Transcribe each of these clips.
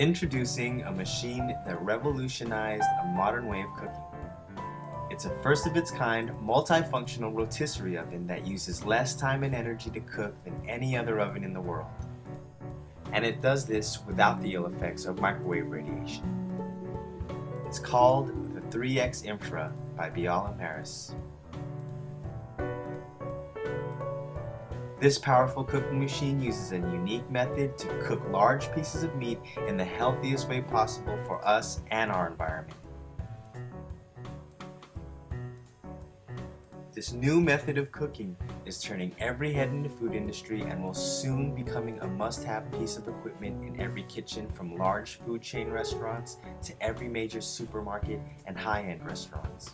Introducing a machine that revolutionized a modern way of cooking. It's a first-of-its-kind, multifunctional rotisserie oven that uses less time and energy to cook than any other oven in the world. And it does this without the ill effects of microwave radiation. It's called the 3X Infra by Bial and Paris. This powerful cooking machine uses a unique method to cook large pieces of meat in the healthiest way possible for us and our environment. This new method of cooking is turning every head in the food industry and will soon becoming a must-have piece of equipment in every kitchen, from large food chain restaurants to every major supermarket and high-end restaurants.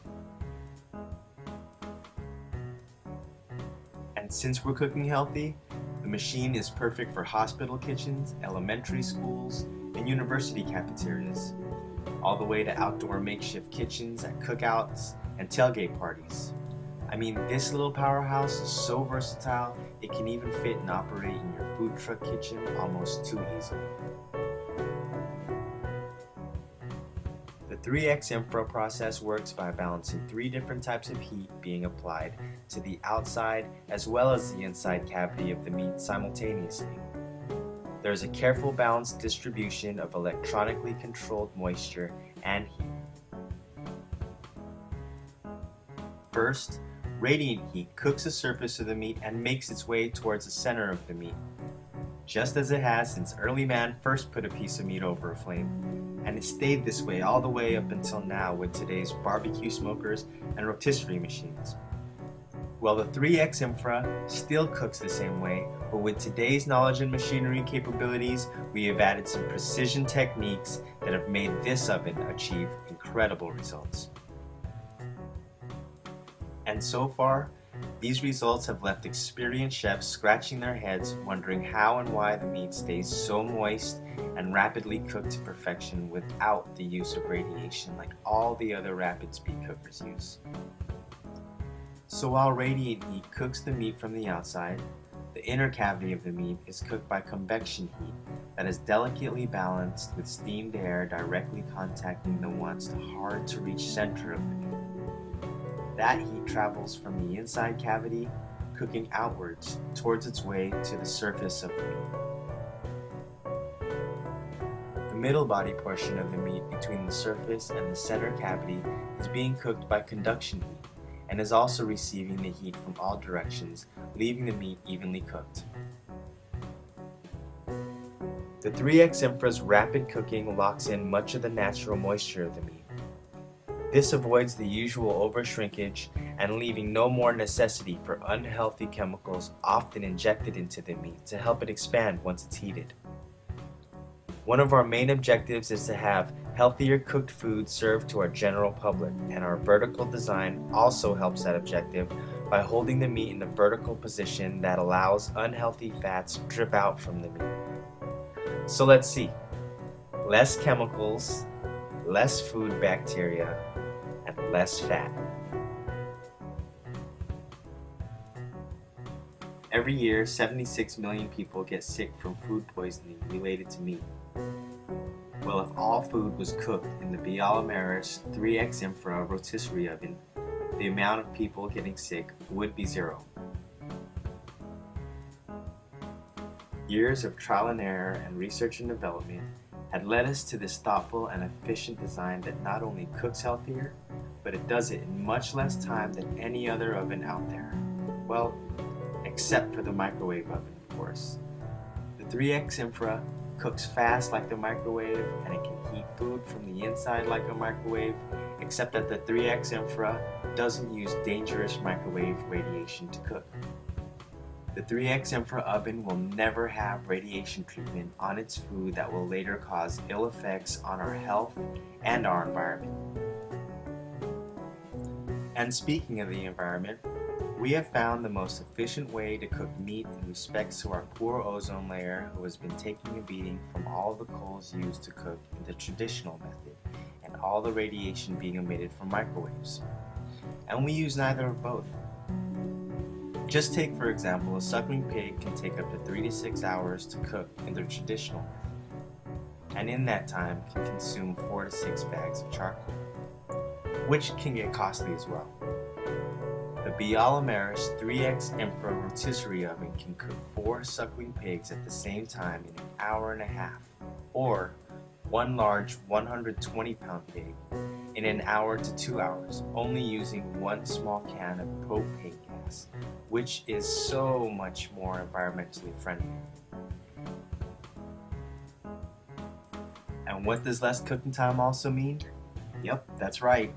And since we're cooking healthy, the machine is perfect for hospital kitchens, elementary schools, and university cafeterias, all the way to outdoor makeshift kitchens at cookouts and tailgate parties. I mean, this little powerhouse is so versatile, it can even fit and operate in your food truck kitchen almost too easily. The 3X Infra process works by balancing 3 different types of heat being applied to the outside as well as the inside cavity of the meat simultaneously. There is a careful balanced distribution of electronically controlled moisture and heat. First, radiant heat cooks the surface of the meat and makes its way towards the center of the meat, just as it has since early man first put a piece of meat over a flame, and it stayed this way all the way up until now with today's barbecue smokers and rotisserie machines. Well, the 3X Infra still cooks the same way, but with today's knowledge and machinery capabilities, we have added some precision techniques that have made this oven achieve incredible results. And so far, these results have left experienced chefs scratching their heads, wondering how and why the meat stays so moist and rapidly cooked to perfection without the use of radiation like all the other rapid speed cookers use. So while radiant heat cooks the meat from the outside, the inner cavity of the meat is cooked by convection heat that is delicately balanced with steamed air directly contacting the once hard-to-reach center of the meat. That heat travels from the inside cavity, cooking outwards towards its way to the surface of the meat. The middle body portion of the meat between the surface and the center cavity is being cooked by conduction heat and is also receiving the heat from all directions, leaving the meat evenly cooked. The 3X Infra's rapid cooking locks in much of the natural moisture of the meat. This avoids the usual over-shrinkage and leaving no more necessity for unhealthy chemicals often injected into the meat to help it expand once it's heated. One of our main objectives is to have healthier cooked food served to our general public, and our vertical design also helps that objective by holding the meat in a vertical position that allows unhealthy fats to drip out from the meat. So let's see. Less chemicals, less food bacteria, and less fat. Every year, 76 million people get sick from food poisoning related to meat. Well, if all food was cooked in the Bial and Paris 3X Infra rotisserie oven, the amount of people getting sick would be 0. Years of trial and error and research and development had led us to this thoughtful and efficient design that not only cooks healthier, but it does it in much less time than any other oven out there. Well, except for the microwave oven, of course. The 3X Infra cooks fast like the microwave, and it can heat food from the inside like a microwave, except that the 3X Infra doesn't use dangerous microwave radiation to cook. The 3X Infra oven will never have radiation treatment on its food that will later cause ill effects on our health and our environment. And speaking of the environment, we have found the most efficient way to cook meat in respect to our poor ozone layer, who has been taking a beating from all the coals used to cook in the traditional method and all the radiation being emitted from microwaves. And we use neither of both. Just take, for example, a suckling pig can take up to 3 to 6 hours to cook in the traditional method. and in that time can consume 4 to 6 bags of charcoal, which can get costly as well. The Bialamaris 3X Infra Rotisserie oven can cook 4 suckling pigs at the same time in an hour and a half, or one large 120-pound pig in an hour to 2 hours, only using one small can of propane gas, which is so much more environmentally friendly. And what does less cooking time also mean? Yep, that's right.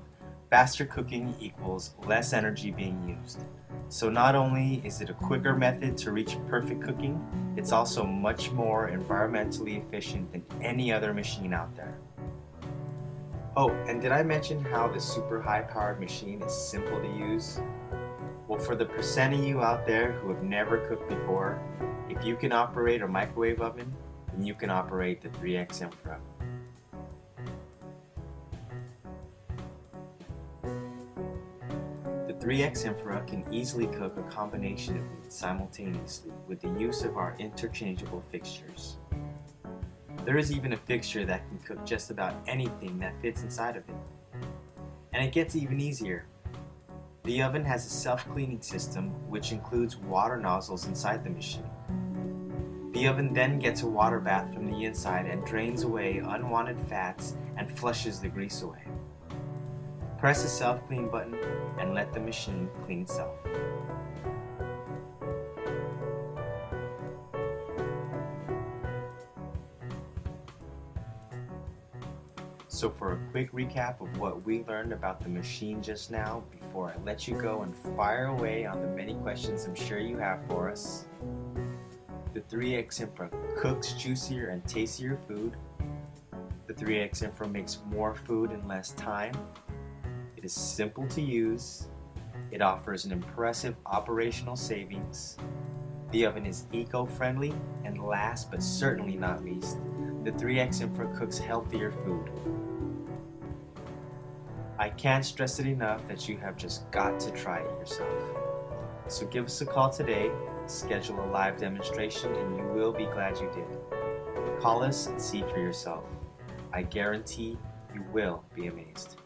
Faster cooking equals less energy being used. So not only is it a quicker method to reach perfect cooking, it's also much more environmentally efficient than any other machine out there. Oh, and did I mention how the super high-powered machine is simple to use? Well, for the percent of you out there who have never cooked before, if you can operate a microwave oven, then you can operate the 3X Infra. The 3X Infra can easily cook a combination of meats simultaneously with the use of our interchangeable fixtures. There is even a fixture that can cook just about anything that fits inside of it. And it gets even easier. The oven has a self-cleaning system which includes water nozzles inside the machine. The oven then gets a water bath from the inside and drains away unwanted fats and flushes the grease away. Press the self-clean button and let the machine clean itself. So for a quick recap of what we learned about the machine just now, before I let you go and fire away on the many questions I'm sure you have for us. The 3X Infra cooks juicier and tastier food. The 3X Infra makes more food in less time. It is simple to use. It offers an impressive operational savings. The oven is eco-friendly, and last but certainly not least, the 3X Infra cooks healthier food. I can't stress it enough that you have just got to try it yourself. So give us a call today, schedule a live demonstration, and you will be glad you did. Call us and see for yourself. I guarantee you will be amazed.